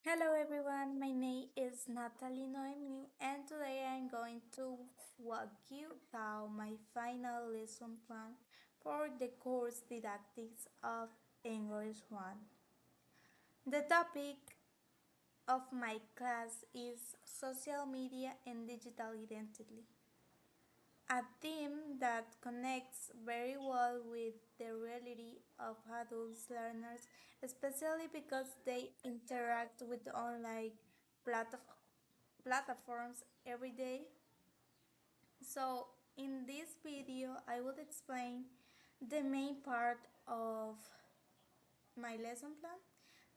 Hello everyone, my name is Natalie Noemi and today I'm going to walk you through my final lesson plan for the course Didactics of English 1. The topic of my class is social media and digital identity, a theme that connects very well with the reality of adult learners, especially because they interact with online platforms every day. So, in this video, I will explain the main part of my lesson plan,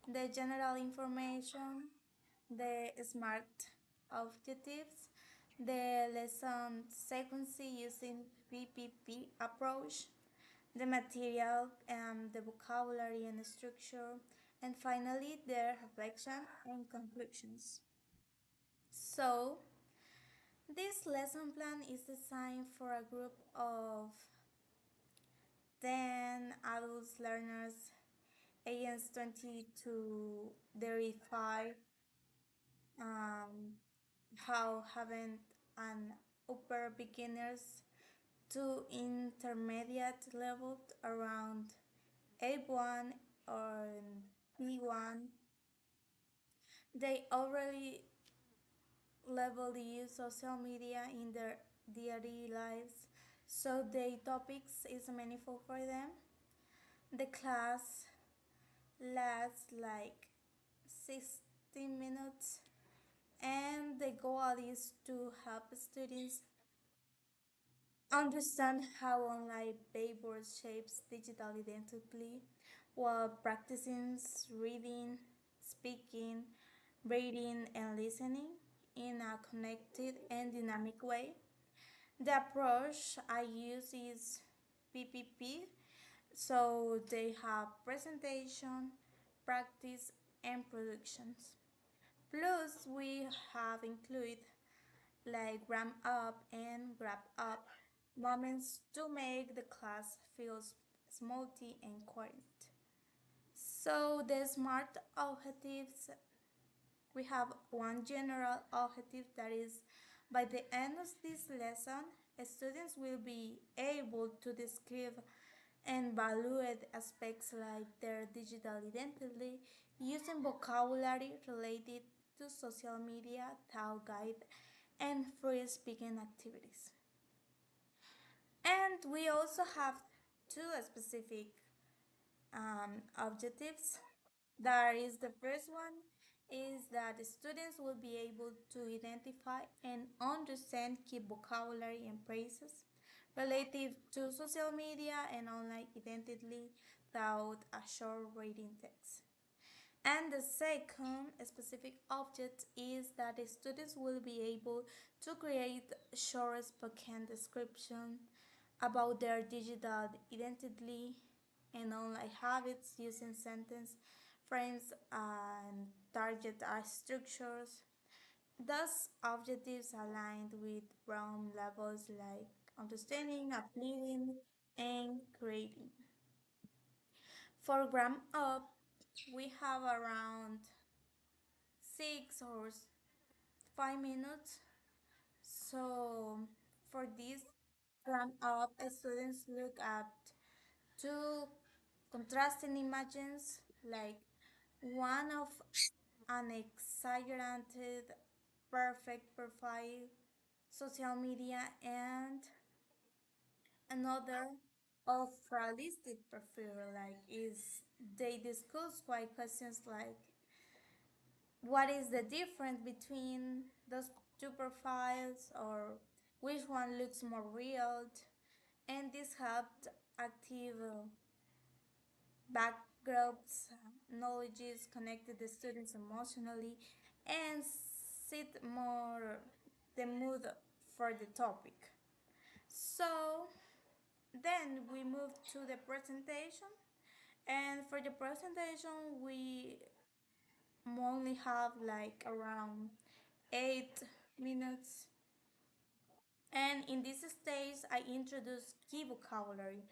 the general information, the SMART objectives, the lesson sequence using PPP approach, the material and the vocabulary and the structure, and finally the reflection and conclusions. So, this lesson plan is designed for a group of 10 adult learners ages 20 to 35, um, how having an upper beginners to intermediate level around A1 or B1. They already level use social media in their daily lives, so the topics is meaningful for them. The class lasts like 60 minutes and the goal is to help students understand how online paper shapes digital identity while practicing reading, speaking, reading, and listening in a connected and dynamic way. The approach I use is PPP, so they have presentation, practice, and productions. Plus, we have included like gram up and grab up moments to make the class feel smoothie and quiet. So the smart objectives, we have one general objective that is by the end of this lesson, students will be able to describe and evaluate aspects like their digital identity using vocabulary related to social media, thought guide, and free speaking activities. And we also have two specific objectives. That is the first one is that the students will be able to identify and understand key vocabulary and phrases relative to social media and online identity without a short reading text. And the second specific object is that the students will be able to create short spoken description about their digital identity and online habits using sentence frames and target structures. Thus, objectives aligned with Brown levels like understanding, applying, and creating. For gram up, we have around 6 or 5 minutes. So for this gram up, students look at two contrasting images, like one of an exaggerated perfect profile social media and another of realistic profile, like is they discuss why questions like what is the difference between those two profiles or which one looks more real, and this helped active backgrounds knowledges connected the students emotionally and set more the mood for the topic. So then we moved to the presentation, and for the presentation we only have like around 8 minutes. And in this stage, I introduce key vocabulary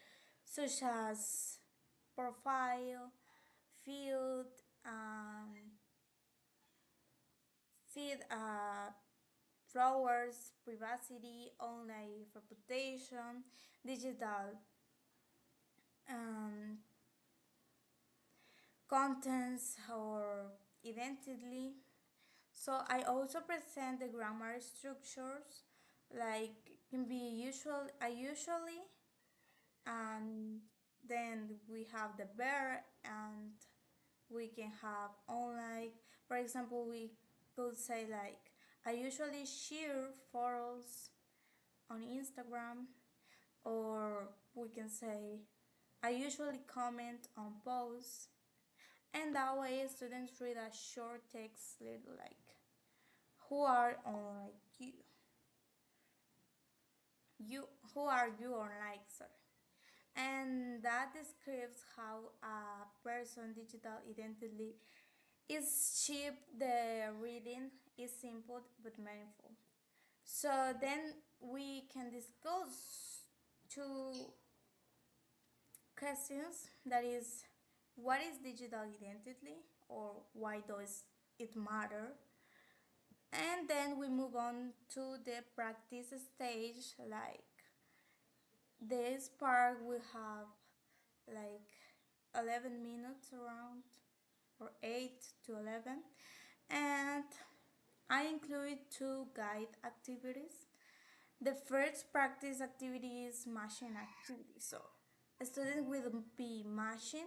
such as profile, field, feed flowers, privacy, online reputation, digital um, contents or identity. So I also present the grammar structures like can be usual I usually, and then we have the verb, and we can have online. For example, we could say like I usually share photos on Instagram, or we can say I usually comment on posts. And that way students read a short text little like who are on like you who are you on like, sorry. And that describes how a person digital identity is cheap. The reading is simple but meaningful. So then we can discuss two questions, that is, what is digital identity, or why does it matter? And then we move on to the practice stage. Like this part we have like 11 minutes around, or 8 to 11, and I include two guide activities. The first practice activity is matching activity. So a student will be matching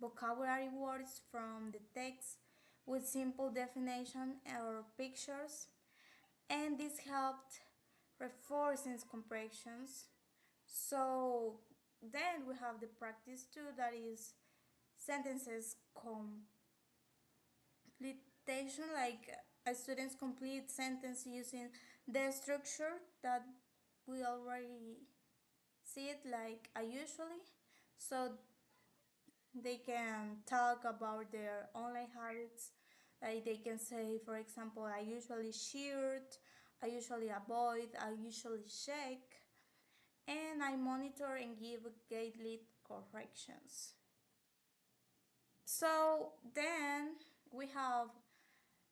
vocabulary words from the text with simple definition or pictures, and this helped reinforcing comprehensions. So then we have the practice two, that is sentences completion, like students complete sentence using the structure that we already see it, like I usually. So they can talk about their online habits. Like they can say, for example, I usually shirt, I usually avoid, I usually check, and I monitor and give guided corrections. So then we have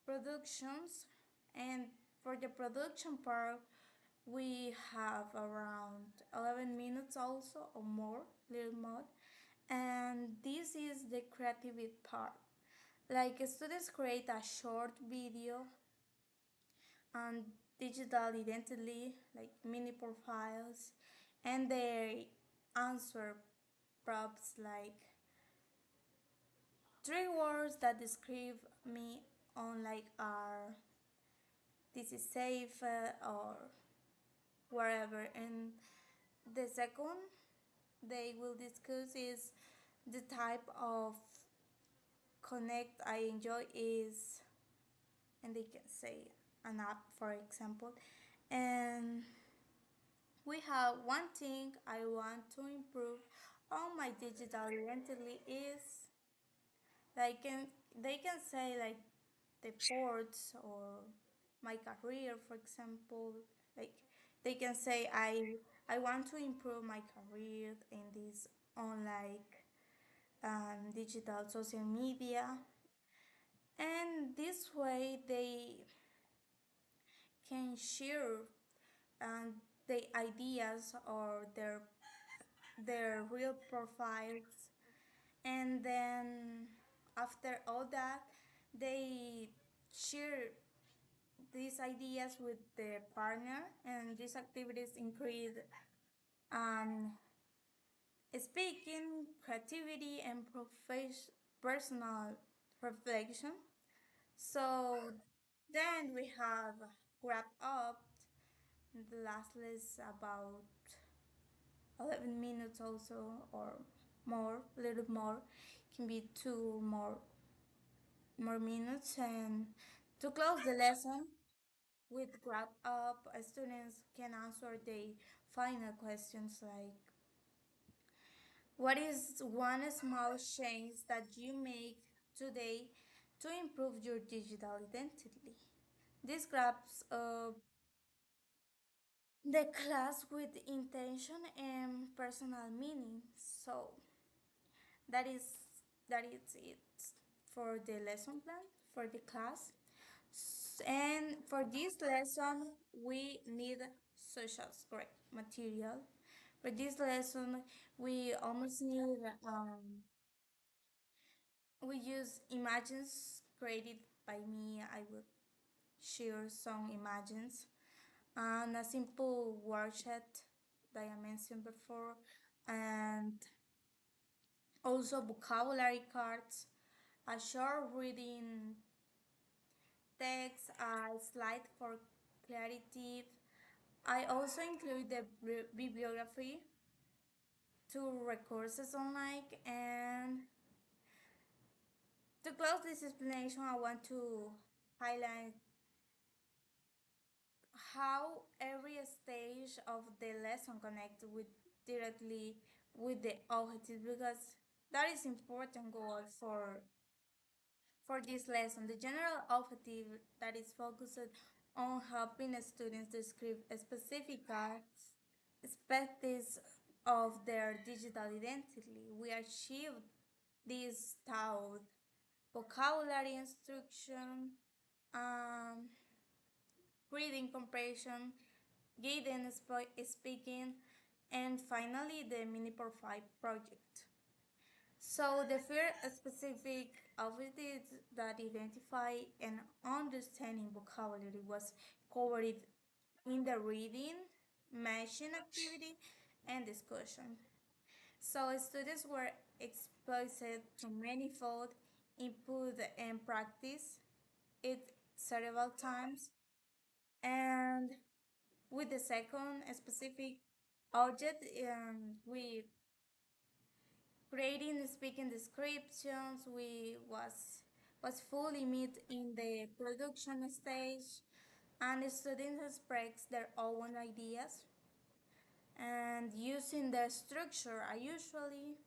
productions, and for the production part, we have around 11 minutes also, or more, little more. And this is the creativity part. Like students create a short video and digital identity, like mini profiles, and they answer props like three words that describe me on like are this is safe, or wherever. And the second they will discuss is the type of connect I enjoy is, and they can say an app, for example. And we have one thing I want to improve on my digital identity is, like can they can say like the ports or my career, for example. Like they can say I want to improve my career in this online digital social media. And this way they can share and the ideas or their real profiles. And then after all that, they share these ideas with their partner, and these activities include um, speaking, creativity, and personal reflection. So then we have wrap up the last list about 11 minutes also, or more, a little more, can be two more minutes. And to close the lesson with wrap up, students can answer the final questions like, what is one small change that you make today to improve your digital identity? This grabs the class with intention and personal meaning. So that is it for the lesson plan for the class. And for this lesson, we need such as great material. For this lesson, we almost need we use images created by me. I will share some images and a simple worksheet that I mentioned before, and also vocabulary cards, a short reading text, a slide for clarity. I also include the bibliography, two resources online, and to close this explanation, I want to highlight how every stage of the lesson connects with directly with the objective, because that is important goal for this lesson. The general objective that is focused on helping students describe specific aspects of their digital identity. We achieve this through vocabulary instruction, um, reading comprehension, guiding speaking, and finally the mini profile project. So the first specific abilities that identify and understanding vocabulary was covered in the reading, matching activity, and discussion. So students were exposed to manifold input and practice it several times. And with the second specific object, we creating speaking descriptions. We was fully meet in the production stage, and the students express their own ideas and using the structure I usually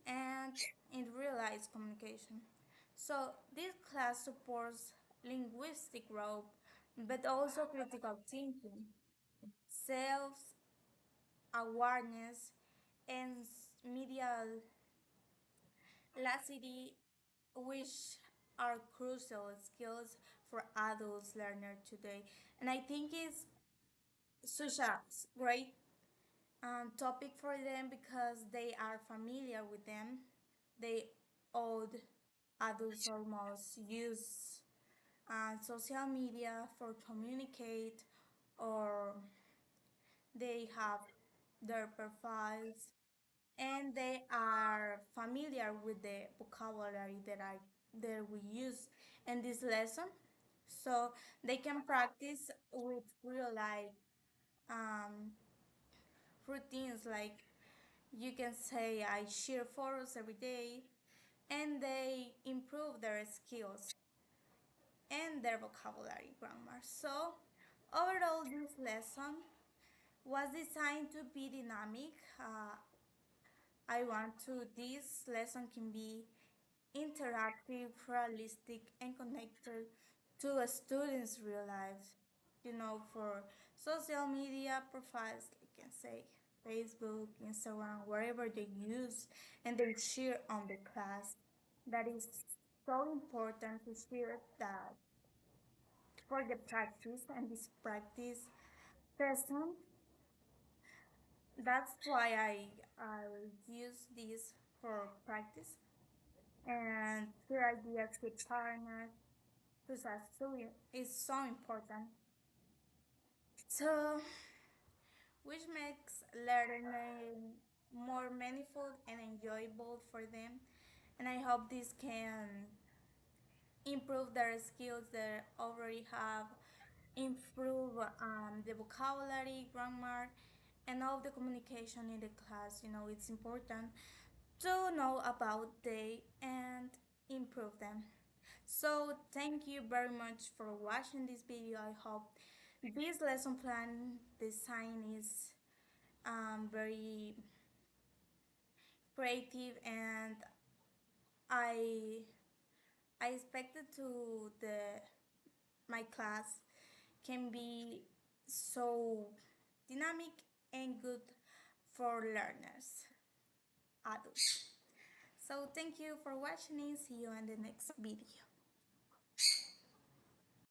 and in real-life communication. So this class supports linguistic growth, but also critical thinking, self-awareness, and media literacy, which are crucial skills for adults learners today. And I think it's such a great topic for them because they are familiar with them. They old adults almost use social media for communicate, or they have their profiles and they are familiar with the vocabulary that we use in this lesson, so they can practice with real life um, routines, like you can say I share photos every day, and they improve their skills and their vocabulary grammar. So overall this lesson was designed to be dynamic. I want to this lesson can be interactive, realistic, and connected to a student's real life. You know, for social media profiles, you can say Facebook, Instagram, wherever they use and they share on the class. That is so important to share that for the practice and this practice session. That's why I use this for practice and your ideas with partners to student is so important. So, which makes learning more meaningful and enjoyable for them. And I hope this can improve their skills they already have, improve the vocabulary, grammar, and all the communication in the class. You know, it's important to know about they and improve them. So thank you very much for watching this video. I hope this lesson plan design is very creative, and I I expected to the my class can be so dynamic and good for learners, adults. So thank you for watching and see you in the next video.